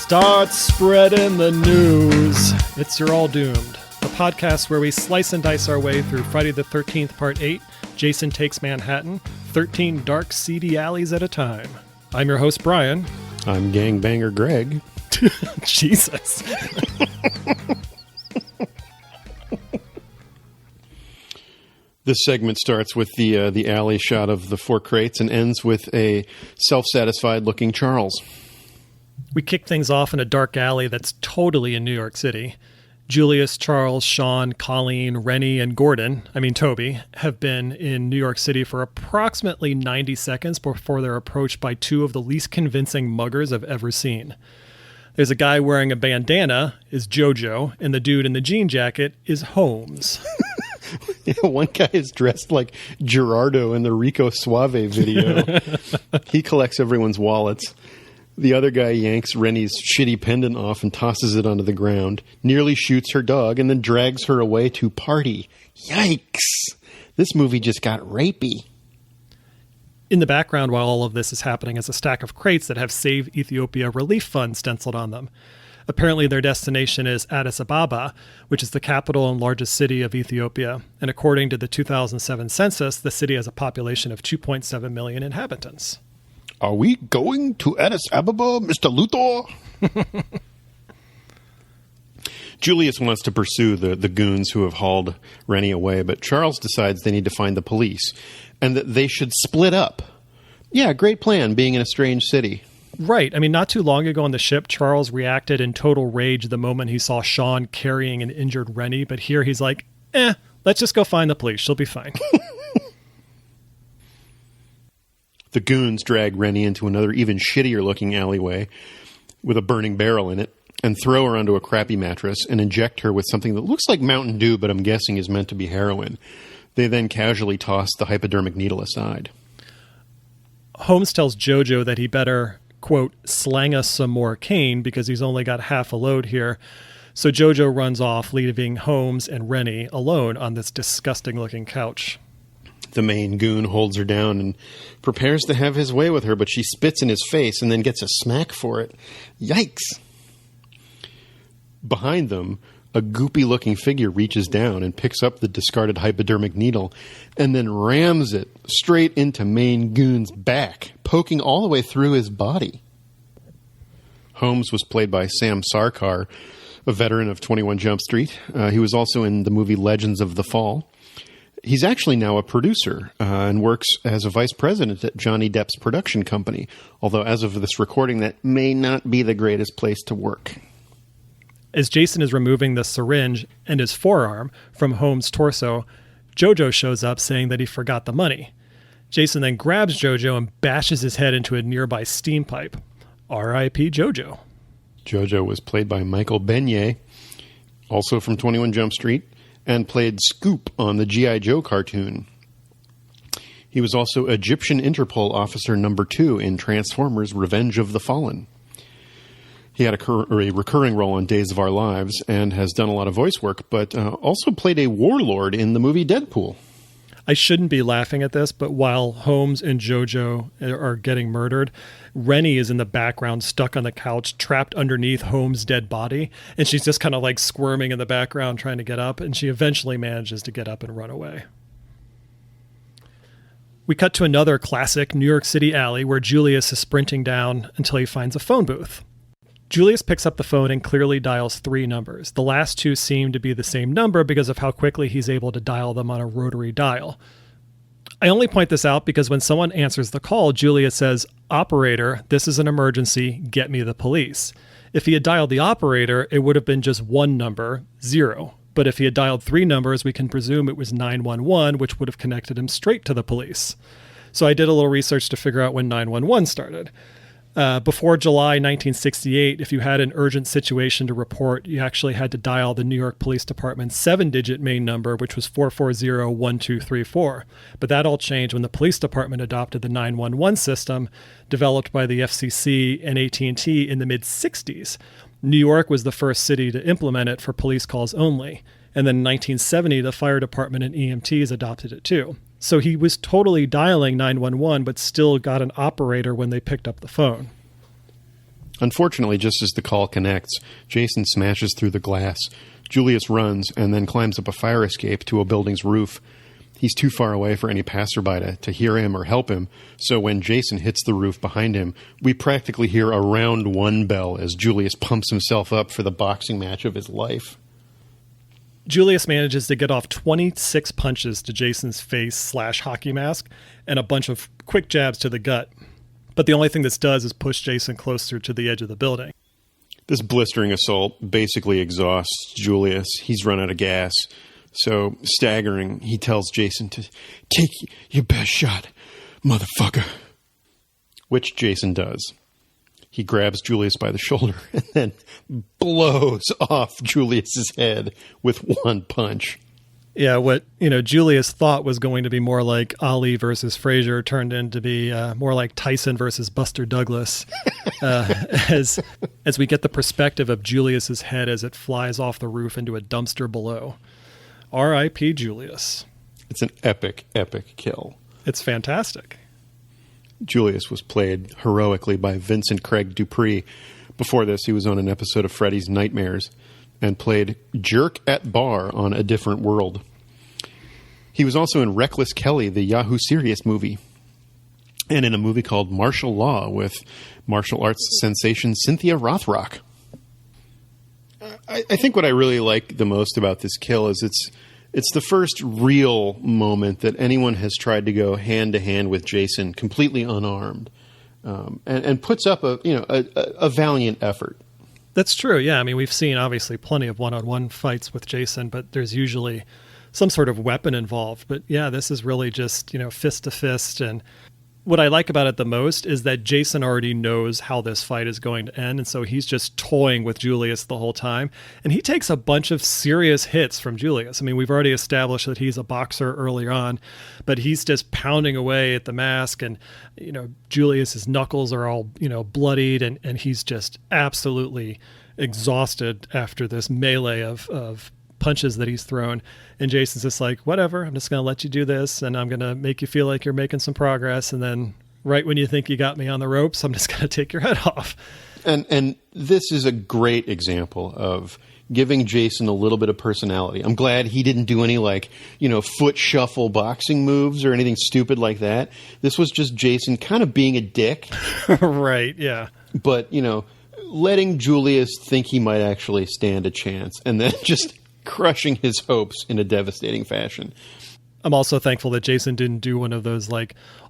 Start spreading the news. It's You're All Doomed, the podcast where we slice and dice our way through Friday the 13th, Part 8, Jason Takes Manhattan, 13 dark, seedy alleys at a time. I'm your host, Brian. I'm gangbanger Greg. Jesus. This segment starts with the alley shot of the four crates and ends with a self-satisfied looking Charles. We kick things off in a dark alley that's totally in New York City. Julius, Charles, Sean, Colleen, Rennie, and Toby, have been in New York City for approximately 90 seconds before they're approached by two of the least convincing muggers I've ever seen. There's a guy wearing a bandana, is Jojo, and the dude in the jean jacket is Holmes. Yeah, one guy is dressed like Gerardo in the Rico Suave video. He collects everyone's wallets. The other guy yanks Rennie's shitty pendant off and tosses it onto the ground, nearly shoots her dog, and then drags her away to party. Yikes! This movie just got rapey. In the background while all of this is happening is a stack of crates that have Save Ethiopia Relief Fund stenciled on them. Apparently their destination is Addis Ababa, which is the capital and largest city of Ethiopia. And according to the 2007 census, the city has a population of 2.7 million inhabitants. Are we going to Addis Ababa, Mr. Luthor? Julius wants to pursue the goons who have hauled Rennie away, but Charles decides they need to find the police and that they should split up. Yeah, great plan, being in a strange city. Right. I mean, not too long ago on the ship, Charles reacted in total rage the moment he saw Sean carrying an injured Rennie, but here he's like, let's just go find the police. She'll be fine. The goons drag Rennie into another even shittier-looking alleyway with a burning barrel in it and throw her onto a crappy mattress and inject her with something that looks like Mountain Dew, but I'm guessing is meant to be heroin. They then casually toss the hypodermic needle aside. Holmes tells Jojo that he better, quote, slang us some more cane because he's only got half a load here. So Jojo runs off, leaving Holmes and Rennie alone on this disgusting-looking couch. The main goon holds her down and prepares to have his way with her, but she spits in his face and then gets a smack for it. Yikes! Behind them, a goopy-looking figure reaches down and picks up the discarded hypodermic needle and then rams it straight into main goon's back, poking all the way through his body. Holmes was played by Sam Sarkar, a veteran of 21 Jump Street. He was also in the movie Legends of the Fall. He's actually now a producer and works as a vice president at Johnny Depp's production company, although as of this recording, that may not be the greatest place to work. As Jason is removing the syringe and his forearm from Holmes' torso, Jojo shows up saying that he forgot the money. Jason then grabs Jojo and bashes his head into a nearby steam pipe. R.I.P. Jojo. Jojo was played by Michael Beignet, also from 21 Jump Street, and played Scoop on the G.I. Joe cartoon. He was also Egyptian Interpol Officer No. 2 in Transformers Revenge of the Fallen. He had a recurring role on Days of Our Lives and has done a lot of voice work, but also played a warlord in the movie Deadpool. I shouldn't be laughing at this, but while Holmes and Jojo are getting murdered, Rennie is in the background, stuck on the couch, trapped underneath Holmes' dead body, and she's just kind of like squirming in the background trying to get up, and she eventually manages to get up and run away. We cut to another classic New York City alley where Julius is sprinting down until he finds a phone booth. Julius picks up the phone and clearly dials 3 numbers. The last 2 seem to be the same number because of how quickly he's able to dial them on a rotary dial. I only point this out because when someone answers the call, Julius says, "Operator, this is an emergency, get me the police." If he had dialed the operator, it would have been just one number, 0. But if he had dialed 3 numbers, we can presume it was 911, which would have connected him straight to the police. So I did a little research to figure out when 911 started. Before July 1968, if you had an urgent situation to report, you actually had to dial the New York Police Department's 7-digit main number, which was 440-1234. But that all changed when the police department adopted the 911 system developed by the FCC and AT&T in the mid-60s. New York was the first city to implement it for police calls only. And then in 1970, the fire department and EMTs adopted it too. So he was totally dialing 911, but still got an operator when they picked up the phone. Unfortunately, just as the call connects, Jason smashes through the glass. Julius runs and then climbs up a fire escape to a building's roof. He's too far away for any passerby to hear him or help him, so when Jason hits the roof behind him, we practically hear a round one bell as Julius pumps himself up for the boxing match of his life. Julius manages to get off 26 punches to Jason's face/hockey mask and a bunch of quick jabs to the gut. But the only thing this does is push Jason closer to the edge of the building. This blistering assault basically exhausts Julius. He's run out of gas. So, staggering, he tells Jason to take your best shot, motherfucker. Which Jason does. He grabs Julius by the shoulder and then blows off Julius's head with one punch. Yeah, what Julius thought was going to be more like Ali versus Frazier turned into be more like Tyson versus Buster Douglas. As we get the perspective of Julius's head as it flies off the roof into a dumpster below. R.I.P. Julius. It's an epic, epic kill. It's fantastic. Julius was played heroically by Vincent Craig Dupree. Before this, he was on an episode of Freddy's Nightmares and played Jerk at Bar on A Different World. He was also in Reckless Kelly, the Yahoo Serious movie, and in a movie called Martial Law with martial arts sensation Cynthia Rothrock. I think what I really like the most about this kill is it's the first real moment that anyone has tried to go hand to hand with Jason completely unarmed, and puts up a valiant effort. That's true. Yeah, I mean, we've seen obviously plenty of one-on-one fights with Jason, but there's usually some sort of weapon involved. But yeah, this is really just fist to fist. And what I like about it the most is that Jason already knows how this fight is going to end. And so he's just toying with Julius the whole time. And he takes a bunch of serious hits from Julius. I mean, we've already established that he's a boxer earlier on, but he's just pounding away at the mask. And, Julius's knuckles are all, bloodied. And he's just absolutely exhausted after this melee of punches that he's thrown. And Jason's just like, whatever, I'm just going to let you do this, and I'm going to make you feel like you're making some progress, and then right when you think you got me on the ropes, I'm just going to take your head off. And this is a great example of giving Jason a little bit of personality. I'm glad he didn't do any foot shuffle boxing moves or anything stupid like that. This was just Jason kind of being a dick. Right, yeah. But, letting Julius think he might actually stand a chance, and then just crushing his hopes in a devastating fashion. I'm also thankful that Jason didn't do one of those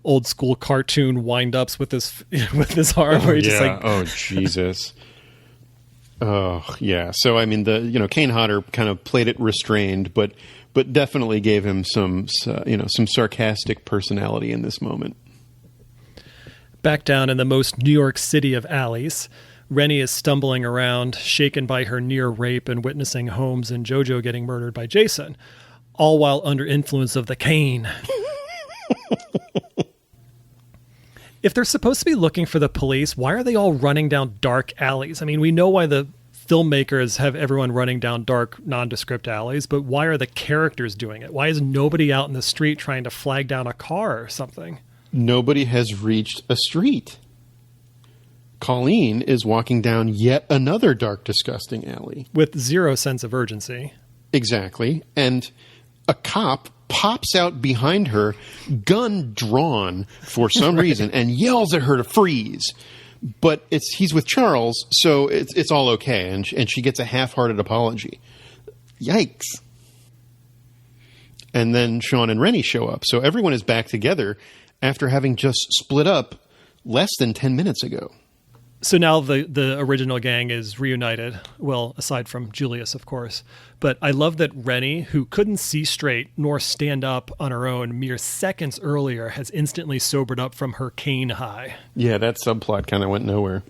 old school cartoon wind-ups with his arm where he just Jesus. Oh yeah. So I mean, the Kane Hodder kind of played it restrained, but definitely gave him some sarcastic personality in this moment. Back down in the most New York City of alleys, Rennie is stumbling around, shaken by her near rape and witnessing Holmes and JoJo getting murdered by Jason, all while under influence of the cane. If they're supposed to be looking for the police, why are they all running down dark alleys? I mean, we know why the filmmakers have everyone running down dark, nondescript alleys, but why are the characters doing it? Why is nobody out in the street trying to flag down a car or something? Nobody has reached a street. Colleen is walking down yet another dark, disgusting alley. With zero sense of urgency. Exactly. And a cop pops out behind her, gun drawn for some reason, and yells at her to freeze. But he's with Charles, so it's all okay. And she gets a half-hearted apology. Yikes. And then Sean and Rennie show up. So everyone is back together after having just split up less than 10 minutes ago. So now the original gang is reunited. Well, aside from Julius, of course. But I love that Rennie, who couldn't see straight nor stand up on her own mere seconds earlier, has instantly sobered up from her cane high. Yeah, that subplot kind of went nowhere.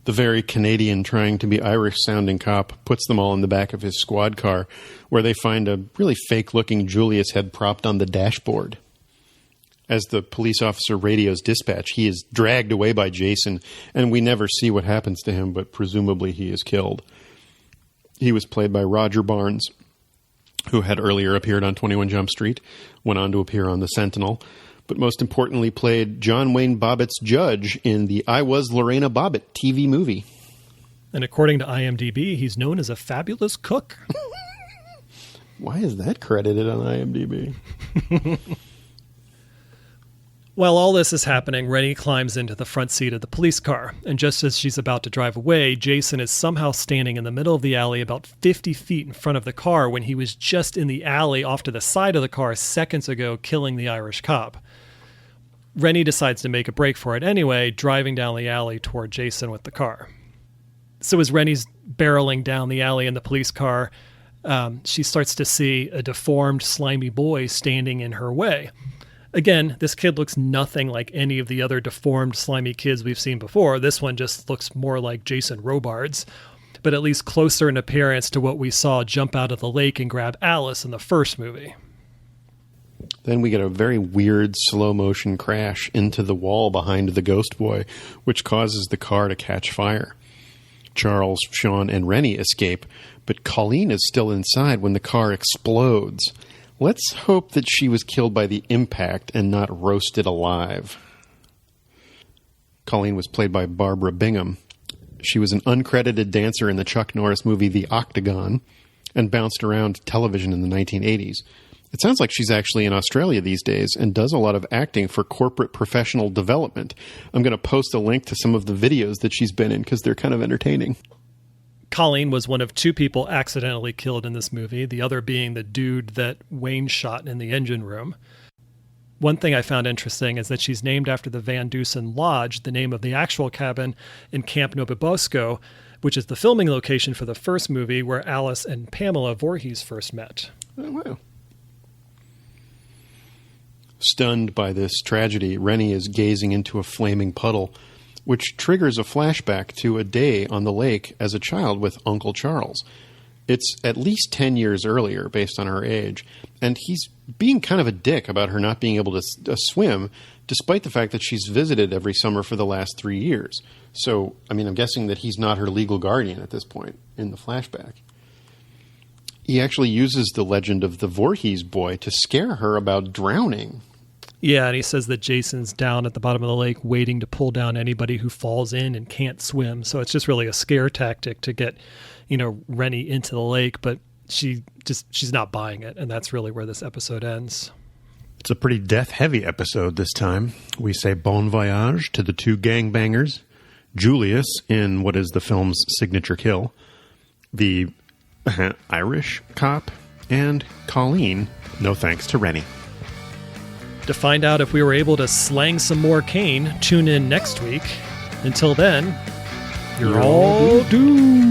The very Canadian trying to be Irish-sounding cop puts them all in the back of his squad car, where they find a really fake-looking Julius head propped on the dashboard. As the police officer radios dispatch, he is dragged away by Jason, and we never see what happens to him, but presumably he is killed. He was played by Roger Barnes, who had earlier appeared on 21 Jump Street, went on to appear on The Sentinel. but most importantly played John Wayne Bobbitt's judge in the I Was Lorena Bobbitt TV movie. And according to IMDb, he's known as a fabulous cook. Why is that credited on IMDb? While all this is happening, Rennie climbs into the front seat of the police car, and just as she's about to drive away, Jason is somehow standing in the middle of the alley about 50 feet in front of the car when he was just in the alley off to the side of the car seconds ago killing the Irish cop. Rennie decides to make a break for it anyway, driving down the alley toward Jason with the car. So as Rennie's barreling down the alley in the police car, she starts to see a deformed, slimy boy standing in her way. Again, this kid looks nothing like any of the other deformed, slimy kids we've seen before. This one just looks more like Jason Robards, but at least closer in appearance to what we saw jump out of the lake and grab Alice in the first movie. Then we get a very weird slow-motion crash into the wall behind the ghost boy, which causes the car to catch fire. Charles, Sean, and Rennie escape, but Colleen is still inside when the car explodes. Let's hope that she was killed by the impact and not roasted alive. Colleen was played by Barbara Bingham. She was an uncredited dancer in the Chuck Norris movie The Octagon and bounced around television in the 1980s. It sounds like she's actually in Australia these days and does a lot of acting for corporate professional development. I'm going to post a link to some of the videos that she's been in because they're kind of entertaining. Colleen was one of two people accidentally killed in this movie, the other being the dude that Wayne shot in the engine room. One thing I found interesting is that she's named after the Van Dusen Lodge, the name of the actual cabin in Camp Nobibosco, which is the filming location for the first movie where Alice and Pamela Voorhees first met. Oh, wow. Stunned by this tragedy, Rennie is gazing into a flaming puddle, which triggers a flashback to a day on the lake as a child with Uncle Charles. It's at least 10 years earlier, based on her age, and he's being kind of a dick about her not being able to swim, despite the fact that she's visited every summer for the last 3 years. So, I mean, I'm guessing that he's not her legal guardian at this point in the flashback. He actually uses the legend of the Voorhees boy to scare her about drowning. Yeah, and he says that Jason's down at the bottom of the lake waiting to pull down anybody who falls in and can't swim. So it's just really a scare tactic to get, Rennie into the lake, but she's not buying it. And that's really where this episode ends. It's a pretty death-heavy episode this time. We say bon voyage to the two gangbangers, Julius in what is the film's signature kill, the Irish cop, and Colleen, no thanks to Rennie. To find out if we were able to slang some more cane, tune in next week. Until then, you're all doomed.